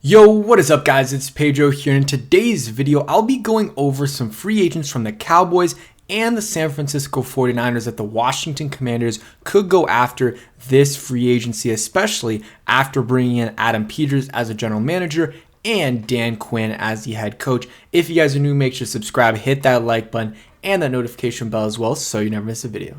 Yo, what is up guys? It's Pedro here. In today's video, I'll be going over some free agents from the Cowboys and the San Francisco 49ers that the Washington Commanders could go after this free agency, especially after bringing in Adam Peters as a general manager and Dan Quinn as the head coach. If you guys are new, make sure to subscribe, hit that like button, and that notification bell as well so you never miss a video.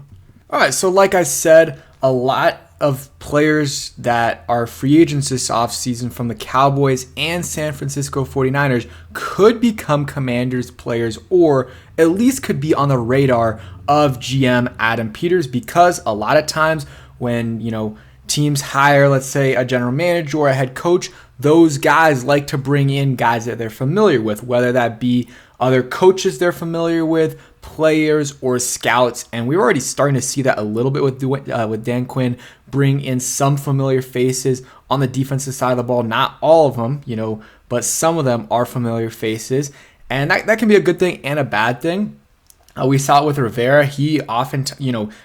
Alright, so like I said, a lot of players that are free agents this offseason from the Cowboys and San Francisco 49ers could become Commanders players, or at least could be on the radar of GM Adam Peters, because a lot of times when, teams hire, let's say, a general manager or a head coach, those guys like to bring in guys that they're familiar with, whether that be other coaches they're familiar with, players, or scouts. And we're already starting to see that a little bit with Dan Quinn, bring in some familiar faces on the defensive side of the ball. Not all of them, but some of them are familiar faces. And that can be a good thing and a bad thing. We saw it with Rivera. He often,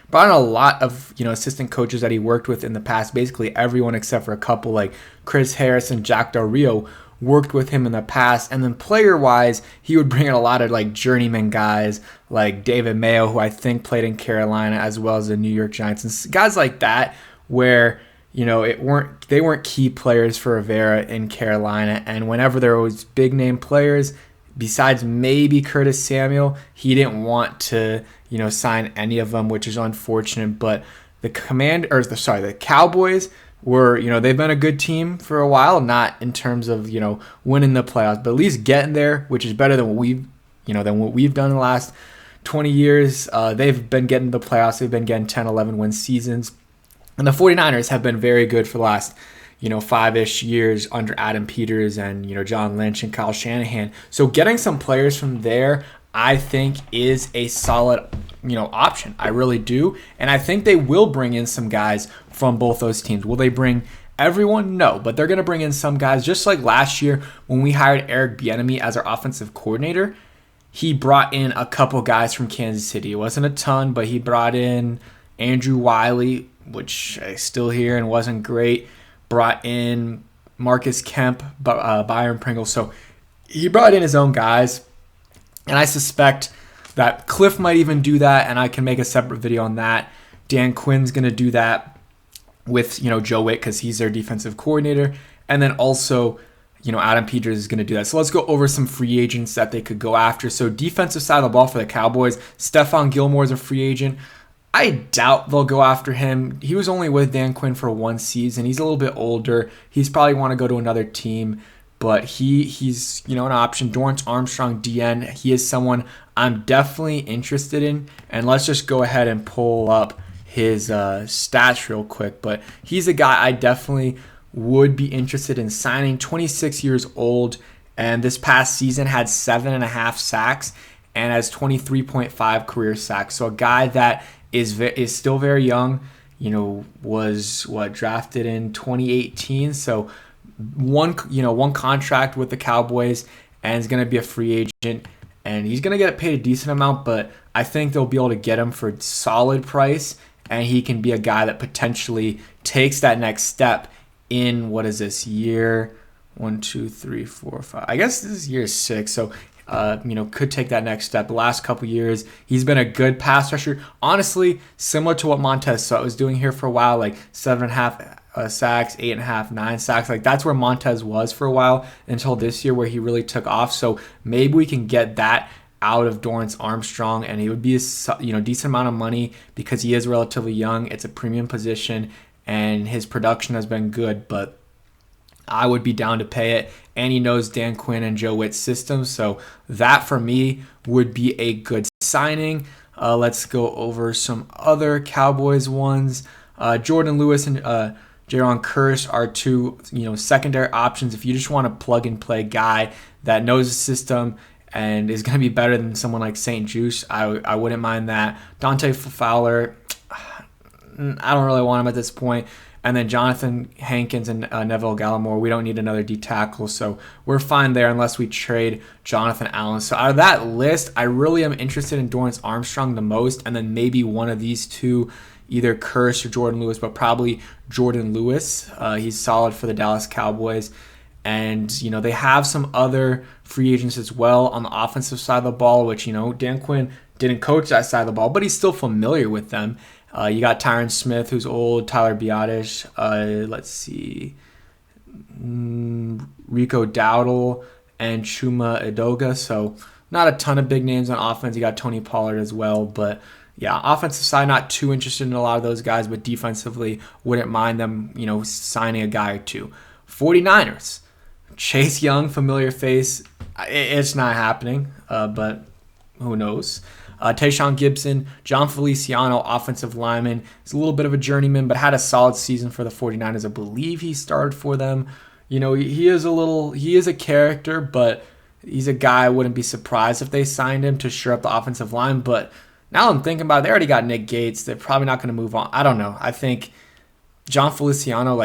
brought in a lot of, assistant coaches that he worked with in the past. Basically everyone except for a couple like Chris Harris and Jack Del Rio worked with him in the past. And then player-wise, he would bring in a lot of like journeyman guys like David Mayo, who I think played in Carolina, as well as the New York Giants, and guys like that, where they weren't key players for Rivera in Carolina. And whenever there was big name players, besides maybe Curtis Samuel, he didn't want to, sign any of them, which is unfortunate. But the Cowboys were, they've been a good team for a while, not in terms of, winning the playoffs, but at least getting there, which is better than what we've done in the last 20 years. They've been getting the playoffs. They've been getting 10, 11 win seasons. And the 49ers have been very good for the last, 5-ish years under Adam Peters and, John Lynch and Kyle Shanahan. So getting some players from there, I think, is a solid, option. I really do. And I think they will bring in some guys from both those teams. Will they bring everyone? No, but they're going to bring in some guys. Just like last year when we hired Eric Bieniemy as our offensive coordinator, he brought in a couple guys from Kansas City. It wasn't a ton, but he brought in Andrew Wiley, which is still here and wasn't great. Brought in Marcus Kemp, Byron Pringle. So he brought in his own guys. And I suspect that Cliff might even do that, and I can make a separate video on that. Dan Quinn's going to do that with, Joe Witt, because he's their defensive coordinator. And then also, Adam Peters is going to do that. So let's go over some free agents that they could go after. So defensive side of the ball for the Cowboys, Stephon Gilmore is a free agent. I doubt they'll go after him. He was only with Dan Quinn for one season. He's a little bit older. He's probably want to go to another team, but he's an option. Dorrance Armstrong, DN, he is someone I'm definitely interested in. And let's just go ahead and pull up his stats real quick. But he's a guy I definitely would be interested in signing. 26 years old, and this past season had 7.5 sacks and has 23.5 career sacks. So a guy that is still very young, was drafted in 2018. So one contract with the Cowboys, and is going to be a free agent, and he's going to get paid a decent amount, but I think they'll be able to get him for a solid price, and he can be a guy that potentially takes that next step in, what is this, year 1, 2, 3, 4, 5. I guess this is year 6. So could take that next step. The last couple years, he's been a good pass rusher. Honestly, similar to what Montez Sweat was doing here for a while, like 7.5 sacks, 8.5, 9 sacks. Like that's where Montez was for a while until this year, where he really took off. So maybe we can get that out of Dorrance Armstrong, and it would be a decent amount of money because he is relatively young. It's a premium position, and his production has been good, but I would be down to pay it, and he knows Dan Quinn and Joe Witt's system, so that for me would be a good signing. Let's go over some other Cowboys ones. Jordan Lewis and Jaron Kearse are two, secondary options if you just want a plug and play guy that knows the system and is going to be better than someone like St. Juice. I wouldn't mind that. Dante Fowler, I don't really want him at this point. And then Jonathan Hankins and Neville Gallimore, we don't need another D tackle, so we're fine there unless we trade Jonathan Allen. So out of that list, I really am interested in Dorrance Armstrong the most, and then maybe one of these two, either Kearse or Jordan Lewis, but probably Jordan Lewis. He's solid for the Dallas Cowboys. And, they have some other free agents as well on the offensive side of the ball, which, Dan Quinn didn't coach that side of the ball, but he's still familiar with them. You got Tyron Smith, who's old, Tyler Biadasz, let's see, Rico Dowdle, and Chuma Edoga. So not a ton of big names on offense. You got Tony Pollard as well, but yeah, offensive side, not too interested in a lot of those guys, but defensively, wouldn't mind them, signing a guy or two. 49ers. Chase Young, familiar face. It's not happening, but who knows? Tayshaun Gibson, John Feliciano, offensive lineman. He's a little bit of a journeyman, but had a solid season for the 49ers. I believe he started for them. He is a character, but he's a guy I wouldn't be surprised if they signed him to shore up the offensive line. But now I'm thinking about it, they already got Nick Gates. They're probably not going to move on. I don't know. I think John Feliciano,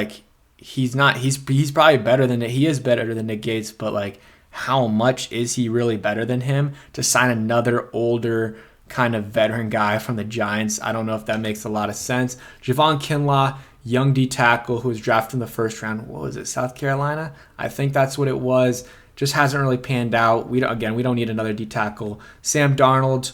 he's probably better than he is better than Nick Gates, but how much is he really better than him to sign another older kind of veteran guy from the Giants? I don't know if that makes a lot of sense. Javon Kinlaw, young D tackle who was drafted in the first round. What was it, South Carolina? I think that's what it was. Just hasn't really panned out. We don't need another D tackle. Sam Darnold,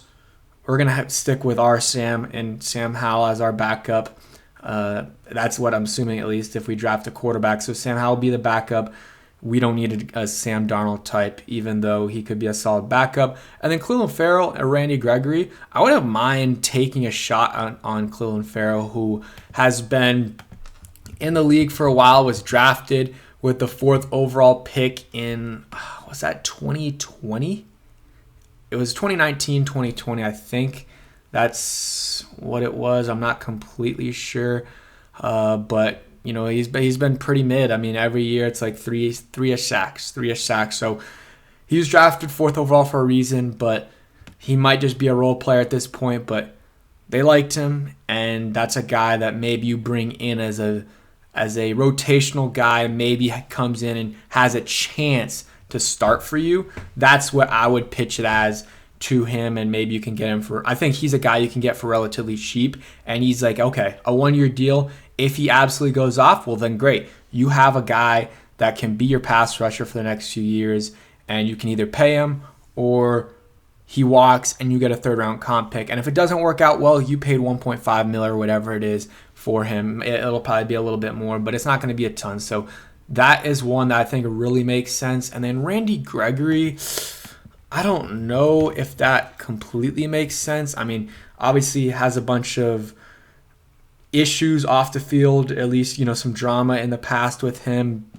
we're going to have to stick with our Sam and Sam Howell as our backup. That's what I'm assuming, at least, if we draft a quarterback. So Sam Howell will be the backup. We don't need a Sam Darnold type, even though he could be a solid backup. And then Clelin Ferrell and Randy Gregory, I wouldn't mind taking a shot on Clelin Ferrell, who has been in the league for a while, was drafted with the 4th overall pick in, was that 2020? It was 2019, 2020, I think. That's what it was. I'm not completely sure. But, he's been pretty mid. I mean, every year it's like three-ish sacks. So he was drafted 4th overall for a reason, but he might just be a role player at this point. But they liked him, and that's a guy that maybe you bring in as a rotational guy, maybe comes in and has a chance to start for you. That's what I would pitch it as to him, and maybe you can get him for, I think he's a guy you can get for relatively cheap, and he's okay, a 1-year deal. If he absolutely goes off, well then great. You have a guy that can be your pass rusher for the next few years, and you can either pay him or he walks and you get a 3rd-round comp pick. And if it doesn't work out well, you paid $1.5 million or whatever it is for him. It'll probably be a little bit more, but it's not going to be a ton. So that is one that I think really makes sense. And then Randy Gregory, I don't know if that completely makes sense. I mean, obviously he has a bunch of issues off the field, at least, some drama in the past with him.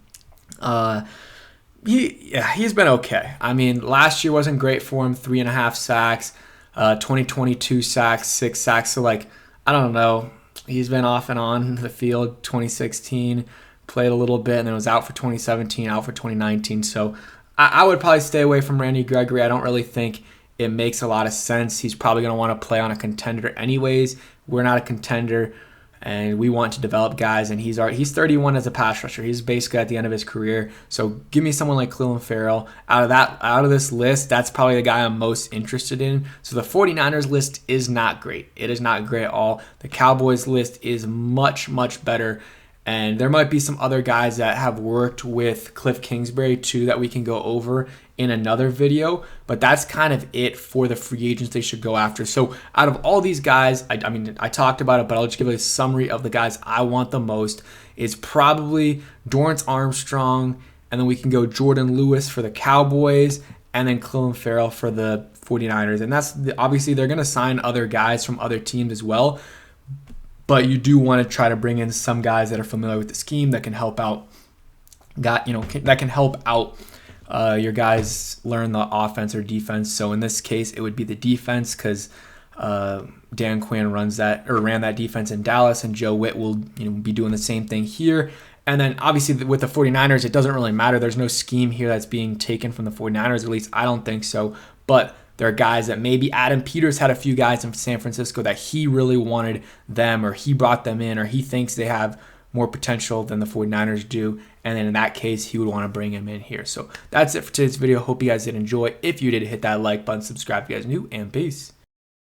He's been okay. I mean, last year wasn't great for him, 3.5 sacks, 2022 sacks, 6 sacks. So I don't know. He's been off and on the field. 2016 played a little bit and then was out for 2017, out for 2019. So I would probably stay away from Randy Gregory. I don't really think it makes a lot of sense. He's probably going to want to play on a contender anyways. We're not a contender, and we want to develop guys, and he's 31 as a pass rusher. He's basically at the end of his career. So give me someone like Clelin Ferrell. Out of this list, that's probably the guy I'm most interested in. So the 49ers list is not great. It is not great at all. The Cowboys list is much, much better. And there might be some other guys that have worked with Cliff Kingsbury too that we can go over in another video. But that's kind of it for the free agents they should go after. So out of all these guys, I mean, I talked about it, but I'll just give a summary of the guys I want the most. Is probably Dorrance Armstrong, and then we can go Jordan Lewis for the Cowboys, and then Clelin Ferrell for the 49ers. And that's obviously they're going to sign other guys from other teams as well. But you do want to try to bring in some guys that are familiar with the scheme that can help out. That can help out your guys learn the offense or defense. So in this case, it would be the defense because Dan Quinn ran that defense in Dallas, and Joe Witt will be doing the same thing here. And then obviously with the 49ers, it doesn't really matter. There's no scheme here that's being taken from the 49ers. At least I don't think so. But there are guys that maybe Adam Peters had a few guys in San Francisco that he really wanted them, or he brought them in, or he thinks they have more potential than the 49ers do. And then in that case, he would want to bring him in here. So that's it for today's video. Hope you guys did enjoy. If you did, hit that like button, subscribe if you guys are new, and peace.